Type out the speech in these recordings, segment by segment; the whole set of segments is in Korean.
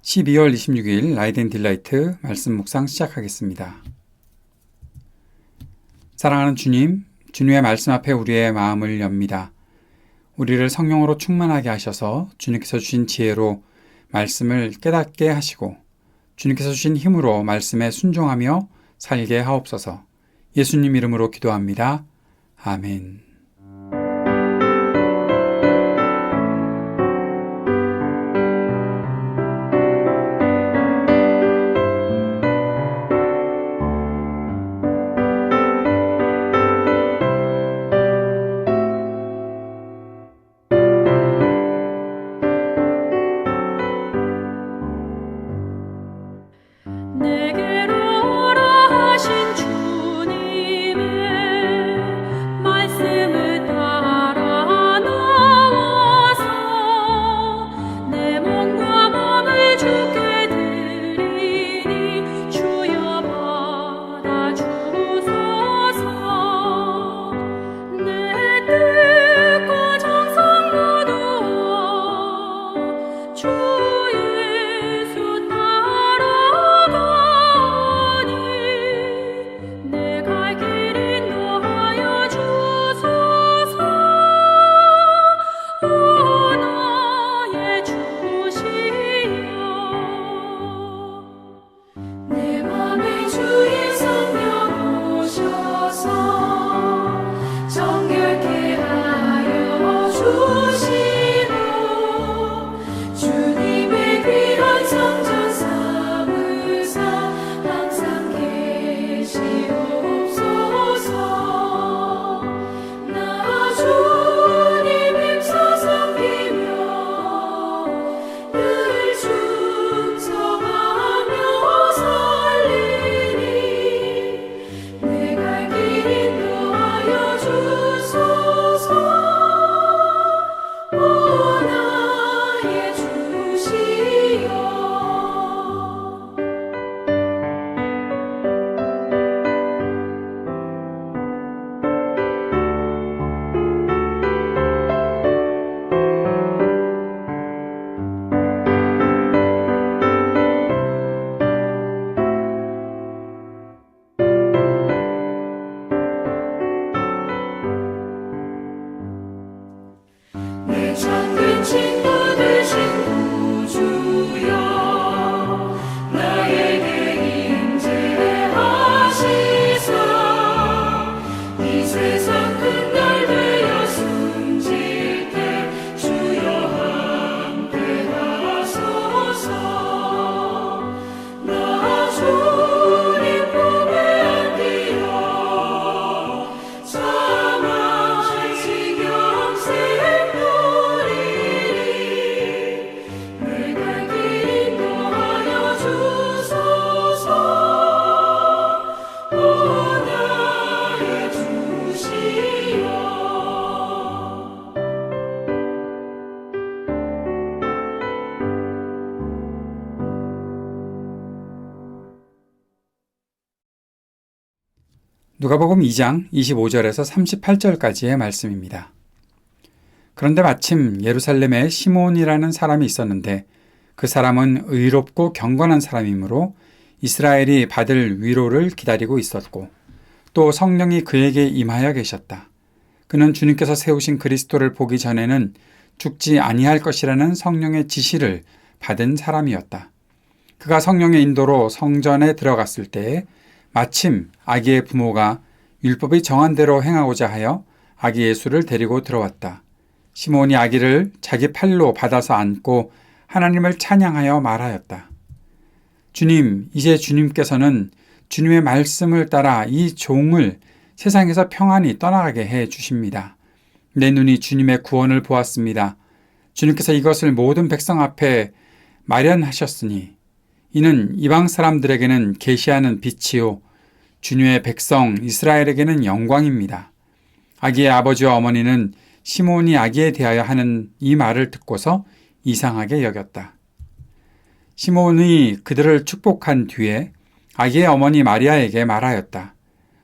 12월 26일 라이드 앤 딜라이트 말씀 묵상 시작하겠습니다. 사랑하는 주님, 주님의 말씀 앞에 우리의 마음을 엽니다. 우리를 성령으로 충만하게 하셔서 주님께서 주신 지혜로 말씀을 깨닫게 하시고 주님께서 주신 힘으로 말씀에 순종하며 살게 하옵소서. 예수님 이름으로 기도합니다. 아멘. 내게로 오라 하신 주님의 말씀을 따라 나와서 내 몸과 마음을 주께 드리니 주여 받아주소서. 내 뜻과 정성 모두 주 예수 따라가니 내 갈 길 인도하여 주소서. 오 나의 주시여, 내 맘에 주의 성령 오셔서 정결케 하여 주시고 주님의 귀한 성전 삼으사 항상 계시옵소서. 나 주님 힘써 섬기며 늘 충성하며 살리니 내 갈 길 인도하여 주소서. 오 나의 주시여. 내 참된 친구 되신 구주여, 나에게 임재하시사 이 세상 큰 날 되어 숨질 때 주여 함께 하소서. 나 주님 품에 안기어 참아 지경생 누리리 내 갈 길 인도하여 주소서. 오 나의 주시여. 누가복음 2장 25절에서 38절까지의 말씀입니다. 그런데 마침 예루살렘에 시몬이라는 사람이 있었는데 그 사람은 의롭고 경건한 사람이므로 이스라엘이 받을 위로를 기다리고 있었고 또 성령이 그에게 임하여 계셨다. 그는 주님께서 세우신 그리스도를 보기 전에는 죽지 아니할 것이라는 성령의 지시를 받은 사람이었다. 그가 성령의 인도로 성전에 들어갔을 때에 마침 아기의 부모가 율법이 정한 대로 행하고자 하여 아기 예수를 데리고 들어왔다. 시몬이 아기를 자기 팔로 받아서 안고 하나님을 찬양하여 말하였다. 주님, 이제 주님께서는 주님의 말씀을 따라 이 종을 세상에서 평안히 떠나가게 해 주십니다. 내 눈이 주님의 구원을 보았습니다. 주님께서 이것을 모든 백성 앞에 마련하셨으니 이는 이방 사람들에게는 계시하는 빛이요 주님의 백성 이스라엘에게는 영광입니다. 아기의 아버지와 어머니는 시몬이 아기에 대하여 하는 이 말을 듣고서 이상하게 여겼다. 시몬이 그들을 축복한 뒤에 아기의 어머니 마리아에게 말하였다.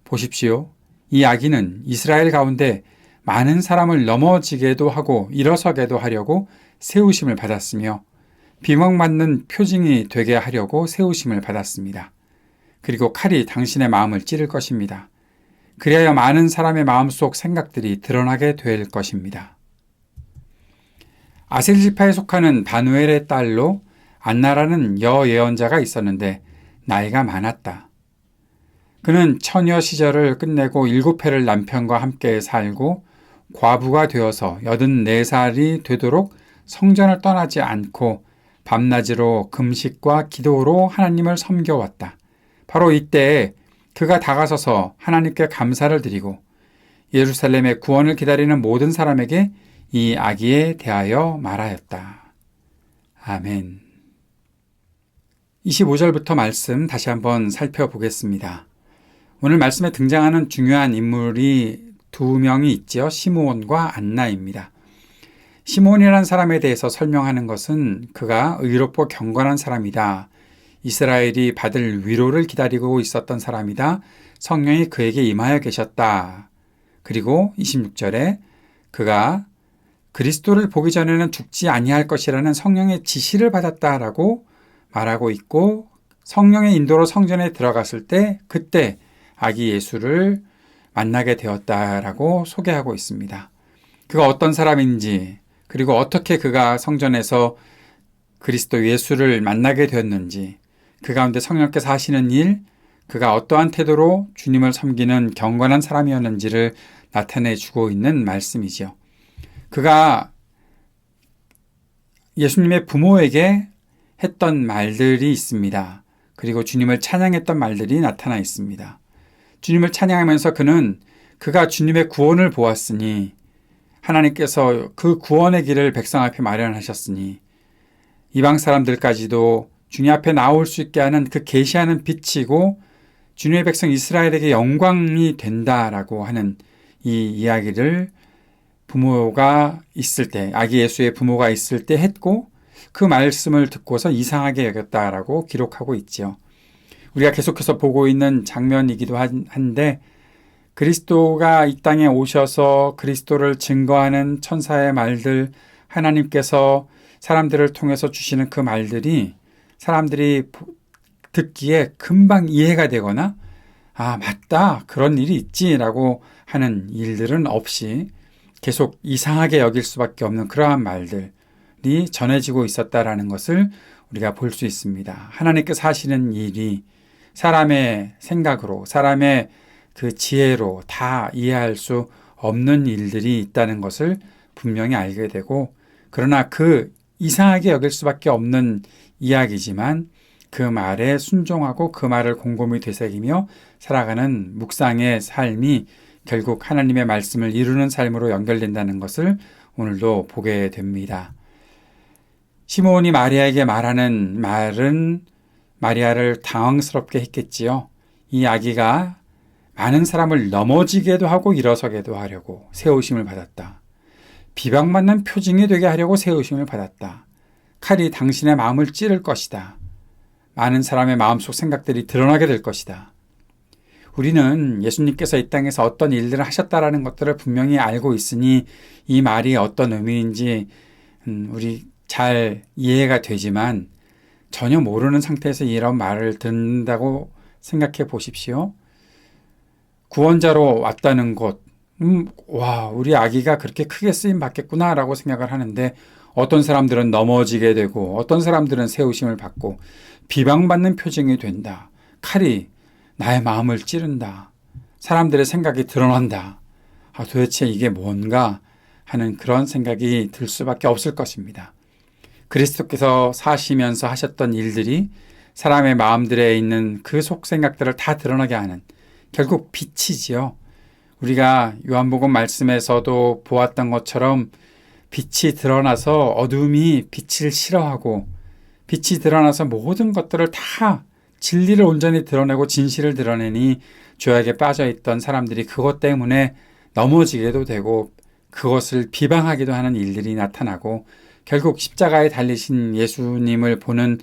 보십시오. 이 아기는 이스라엘 가운데 많은 사람을 넘어지게도 하고 일어서게도 하려고 세우심을 받았으며 비방받는 표징이 되게 하려고 세우심을 받았습니다. 그리고 칼이 당신의 마음을 찌를 것입니다. 그리하여 많은 사람의 마음속 생각들이 드러나게 될 것입니다. 아셀 지파에 속하는 바누엘의 딸로 안나라는 여예언자가 있었는데 나이가 많았다. 그는 처녀 시절을 끝내고 7해를 남편과 함께 살고 과부가 되어서 84살이 되도록 성전을 떠나지 않고 밤낮으로 금식과 기도로 하나님을 섬겨왔다. 바로 이때에 그가 다가서서 하나님께 감사를 드리고 예루살렘의 구원을 기다리는 모든 사람에게 이 아기에 대하여 말하였다. 아멘. 25절부터 말씀 다시 한번 살펴보겠습니다. 오늘 말씀에 등장하는 중요한 인물이 두 명이 있지요. 시므온과 안나입니다. 시므온이라는 사람에 대해서 설명하는 것은 그가 의롭고 경건한 사람이다. 이스라엘이 받을 위로를 기다리고 있었던 사람이다. 성령이 그에게 임하여 계셨다. 그리고 26절에 그가 그리스도를 보기 전에는 죽지 아니할 것이라는 성령의 지시를 받았다라고 말하고 있고 성령의 인도로 성전에 들어갔을 때 그때 아기 예수를 만나게 되었다라고 소개하고 있습니다. 그가 어떤 사람인지 그리고 어떻게 그가 성전에서 그리스도 예수를 만나게 되었는지 그 가운데 성령께서 하시는 일, 그가 어떠한 태도로 주님을 섬기는 경건한 사람이었는지를 나타내 주고 있는 말씀이죠. 그가 예수님의 부모에게 했던 말들이 있습니다. 그리고 주님을 찬양했던 말들이 나타나 있습니다. 주님을 찬양하면서 그가 주님의 구원을 보았으니 하나님께서 그 구원의 길을 백성 앞에 마련하셨으니 이방 사람들까지도 주님 앞에 나올 수 있게 하는 그 계시하는 빛이고 주님의 백성 이스라엘에게 영광이 된다라고 하는 이 이야기를 부모가 있을 때, 아기 예수의 부모가 있을 때 했고 그 말씀을 듣고서 이상하게 여겼다라고 기록하고 있지요. 우리가 계속해서 보고 있는 장면이기도 한데 그리스도가 이 땅에 오셔서 그리스도를 증거하는 천사의 말들, 하나님께서 사람들을 통해서 주시는 그 말들이 사람들이 듣기에 금방 이해가 되거나 아 맞다 그런 일이 있지라고 하는 일들은 없이 계속 이상하게 여길 수밖에 없는 그러한 말들이 전해지고 있었다라는 것을 우리가 볼 수 있습니다. 하나님께서 하시는 일이 사람의 생각으로 사람의 그 지혜로 다 이해할 수 없는 일들이 있다는 것을 분명히 알게 되고 그러나 그 이상하게 여길 수밖에 없는 이야기지만 그 말에 순종하고 그 말을 곰곰이 되새기며 살아가는 묵상의 삶이 결국 하나님의 말씀을 이루는 삶으로 연결된다는 것을 오늘도 보게 됩니다. 시므온이 마리아에게 말하는 말은 마리아를 당황스럽게 했겠지요. 이 아기가 많은 사람을 넘어지게도 하고 일어서게도 하려고 세우심을 받았다. 비방받는 표징이 되게 하려고 세우심을 받았다. 칼이 당신의 마음을 찌를 것이다. 많은 사람의 마음속 생각들이 드러나게 될 것이다. 우리는 예수님께서 이 땅에서 어떤 일들을 하셨다라는 것들을 분명히 알고 있으니 이 말이 어떤 의미인지 우리 잘 이해가 되지만 전혀 모르는 상태에서 이런 말을 듣는다고 생각해 보십시오. 구원자로 왔다는 것, 와, 우리 아기가 그렇게 크게 쓰임 받겠구나라고 생각을 하는데 어떤 사람들은 넘어지게 되고 어떤 사람들은 세우심을 받고 비방받는 표징이 된다. 칼이 나의 마음을 찌른다. 사람들의 생각이 드러난다. 도대체 이게 뭔가 하는 그런 생각이 들 수밖에 없을 것입니다. 그리스도께서 사시면서 하셨던 일들이 사람의 마음들에 있는 그 속생각들을 다 드러나게 하는 결국 빛이지요. 우리가 요한복음 말씀에서도 보았던 것처럼 빛이 드러나서 어둠이 빛을 싫어하고 빛이 드러나서 모든 것들을 다 진리를 온전히 드러내고 진실을 드러내니 죄악에 빠져있던 사람들이 그것 때문에 넘어지게도 되고 그것을 비방하기도 하는 일들이 나타나고 결국 십자가에 달리신 예수님을 보는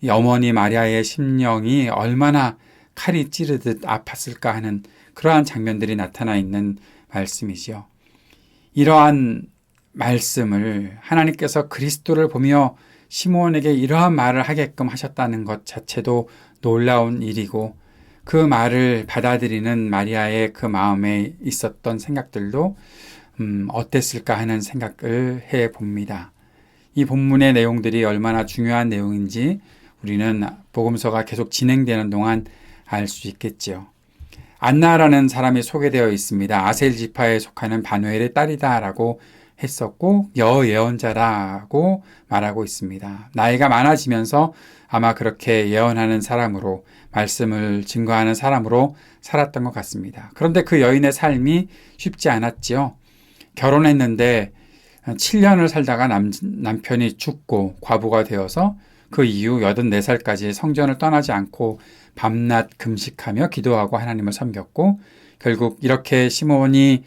이 어머니 마리아의 심령이 얼마나 칼이 찌르듯 아팠을까 하는 그러한 장면들이 나타나 있는 말씀이지요. 이러한 말씀을 하나님께서 그리스도를 보며 시므온에게 이러한 말을 하게끔 하셨다는 것 자체도 놀라운 일이고 그 말을 받아들이는 마리아의 그 마음에 있었던 생각들도 어땠을까 하는 생각을 해봅니다. 이 본문의 내용들이 얼마나 중요한 내용인지 우리는 복음서가 계속 진행되는 동안 알 수 있겠지요. 안나라는 사람이 소개되어 있습니다. 아셀 지파에 속하는 바누엘의 딸이다라고 했었고 여예언자라고 말하고 있습니다. 나이가 많아지면서 아마 그렇게 예언하는 사람으로 말씀을 증거하는 사람으로 살았던 것 같습니다. 그런데 그 여인의 삶이 쉽지 않았지요. 결혼했는데 7년을 살다가 남편이 죽고 과부가 되어서 그 이후 84살까지 성전을 떠나지 않고 밤낮 금식하며 기도하고 하나님을 섬겼고 결국 이렇게 시므온이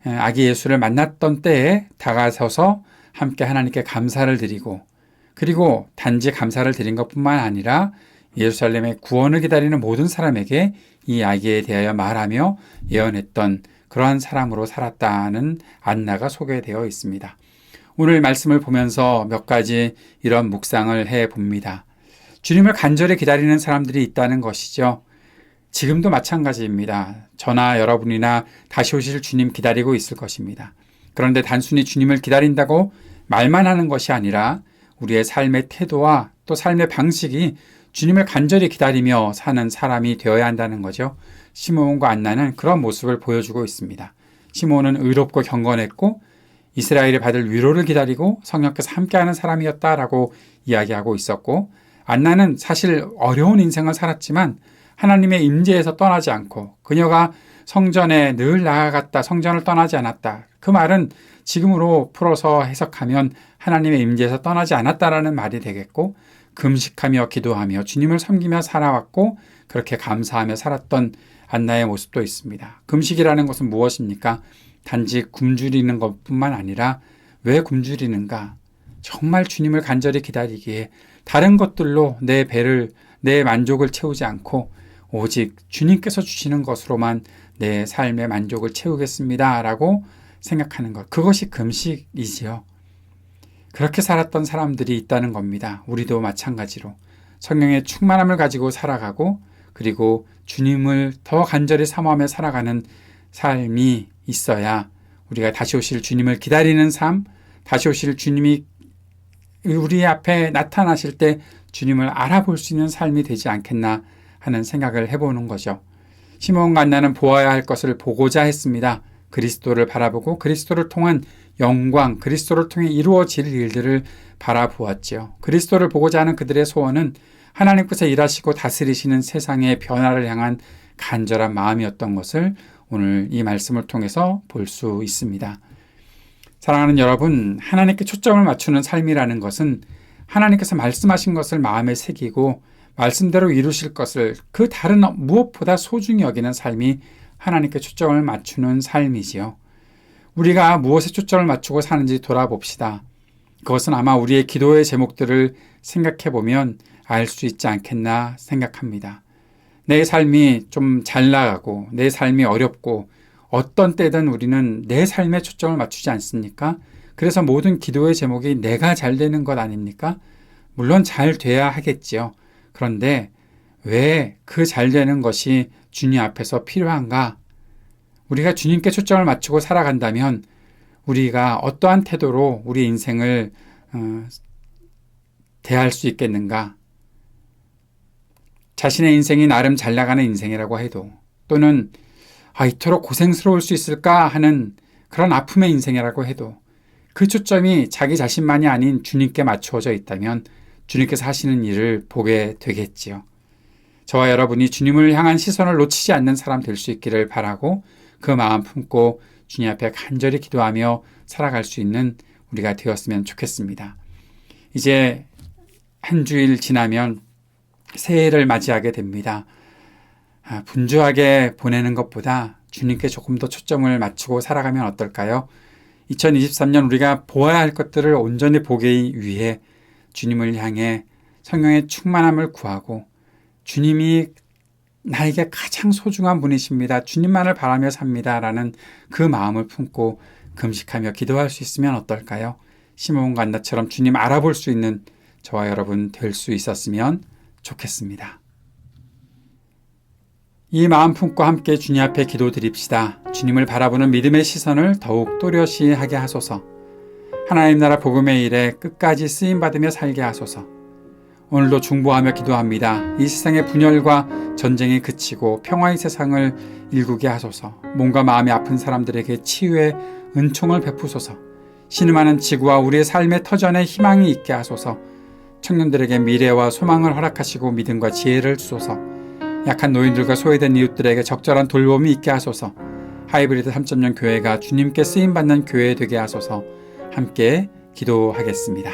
아기 예수를 만났던 때에 다가서서 함께 하나님께 감사를 드리고 그리고 단지 감사를 드린 것뿐만 아니라 예루살렘의 구원을 기다리는 모든 사람에게 이 아기에 대하여 말하며 예언했던 그러한 사람으로 살았다는 안나가 소개되어 있습니다. 오늘 말씀을 보면서 몇 가지 이런 묵상을 해봅니다. 주님을 간절히 기다리는 사람들이 있다는 것이죠. 지금도 마찬가지입니다. 저나 여러분이나 다시 오실 주님 기다리고 있을 것입니다. 그런데 단순히 주님을 기다린다고 말만 하는 것이 아니라 우리의 삶의 태도와 또 삶의 방식이 주님을 간절히 기다리며 사는 사람이 되어야 한다는 거죠. 시므온과 안나는 그런 모습을 보여주고 있습니다. 시므온은 의롭고 경건했고 이스라엘이 받을 위로를 기다리고 성령께서 함께하는 사람이었다라고 이야기하고 있었고 안나는 사실 어려운 인생을 살았지만 하나님의 임재에서 떠나지 않고 그녀가 성전에 늘 나아갔다, 성전을 떠나지 않았다. 그 말은 지금으로 풀어서 해석하면 하나님의 임재에서 떠나지 않았다라는 말이 되겠고 금식하며 기도하며 주님을 섬기며 살아왔고 그렇게 감사하며 살았던 안나의 모습도 있습니다. 금식이라는 것은 무엇입니까? 단지 굶주리는 것뿐만 아니라 왜 굶주리는가? 정말 주님을 간절히 기다리기에 다른 것들로 내 배를, 내 만족을 채우지 않고 오직 주님께서 주시는 것으로만 내 삶의 만족을 채우겠습니다. 라고 생각하는 것. 그것이 금식이지요. 그렇게 살았던 사람들이 있다는 겁니다. 우리도 마찬가지로 성령의 충만함을 가지고 살아가고 그리고 주님을 더 간절히 사모하며 살아가는 삶이 있어야 우리가 다시 오실 주님을 기다리는 삶, 다시 오실 주님이 우리 앞에 나타나실 때 주님을 알아볼 수 있는 삶이 되지 않겠나 하는 생각을 해보는 거죠. 시므온과 안나는 보아야 할 것을 보고자 했습니다. 그리스도를 바라보고 그리스도를 통한 영광, 그리스도를 통해 이루어질 일들을 바라보았지요. 그리스도를 보고자 하는 그들의 소원은 하나님께서 일하시고 다스리시는 세상의 변화를 향한 간절한 마음이었던 것을 오늘 이 말씀을 통해서 볼 수 있습니다. 사랑하는 여러분, 하나님께 초점을 맞추는 삶이라는 것은 하나님께서 말씀하신 것을 마음에 새기고 말씀대로 이루실 것을 그 다른 무엇보다 소중히 여기는 삶이 하나님께 초점을 맞추는 삶이지요. 우리가 무엇에 초점을 맞추고 사는지 돌아봅시다. 그것은 아마 우리의 기도의 제목들을 생각해 보면 알 수 있지 않겠나 생각합니다. 내 삶이 좀 잘 나가고 내 삶이 어렵고 어떤 때든 우리는 내 삶에 초점을 맞추지 않습니까? 그래서 모든 기도의 제목이 내가 잘 되는 것 아닙니까? 물론 잘 돼야 하겠지요. 그런데 왜 그 잘 되는 것이 주님 앞에서 필요한가? 우리가 주님께 초점을 맞추고 살아간다면 우리가 어떠한 태도로 우리 인생을 대할 수 있겠는가? 자신의 인생이 나름 잘 나가는 인생이라고 해도 또는 이토록 고생스러울 수 있을까 하는 그런 아픔의 인생이라고 해도 그 초점이 자기 자신만이 아닌 주님께 맞추어져 있다면 주님께서 하시는 일을 보게 되겠지요. 저와 여러분이 주님을 향한 시선을 놓치지 않는 사람 될 수 있기를 바라고 그 마음 품고 주님 앞에 간절히 기도하며 살아갈 수 있는 우리가 되었으면 좋겠습니다. 이제 한 주일 지나면 새해를 맞이하게 됩니다. 분주하게 보내는 것보다 주님께 조금 더 초점을 맞추고 살아가면 어떨까요? 2023년 우리가 보아야 할 것들을 온전히 보기 위해 주님을 향해 성령의 충만함을 구하고 주님이 나에게 가장 소중한 분이십니다. 주님만을 바라며 삽니다. 라는 그 마음을 품고 금식하며 기도할 수 있으면 어떨까요? 시므온과 안나처럼 주님 알아볼 수 있는 저와 여러분 될 수 있었으면 좋겠습니다. 이 마음 품고 함께 주님 앞에 기도드립시다. 주님을 바라보는 믿음의 시선을 더욱 또렷이 하게 하소서. 하나님 나라 복음의 일에 끝까지 쓰임받으며 살게 하소서. 오늘도 중보하며 기도합니다. 이 세상의 분열과 전쟁이 그치고 평화의 세상을 일구게 하소서. 몸과 마음이 아픈 사람들에게 치유의 은총을 베푸소서. 신음하는 지구와 우리의 삶의 터전에 희망이 있게 하소서. 청년들에게 미래와 소망을 허락하시고 믿음과 지혜를 주소서. 약한 노인들과 소외된 이웃들에게 적절한 돌봄이 있게 하소서. 하이브리드 3.0 교회가 주님께 쓰임받는 교회 되게 하소서. 함께 기도하겠습니다.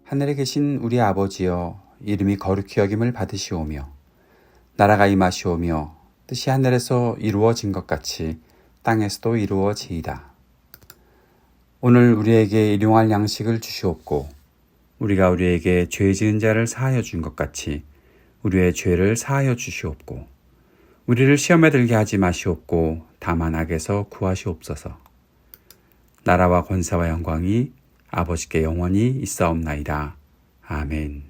하늘에 계신 우리 아버지여, 이름이 거룩히 여김을 받으시오며 나라가 임하시오며 뜻이 하늘에서 이루어진 것 같이 땅에서도 이루어지이다. 오늘 우리에게 일용할 양식을 주시옵고 우리가 우리에게 죄 지은 자를 사하여 준 것 같이 우리의 죄를 사하여 주시옵고 우리를 시험에 들게 하지 마시옵고 다만 악에서 구하시옵소서. 나라와 권세와 영광이 아버지께 영원히 있사옵나이다. 아멘.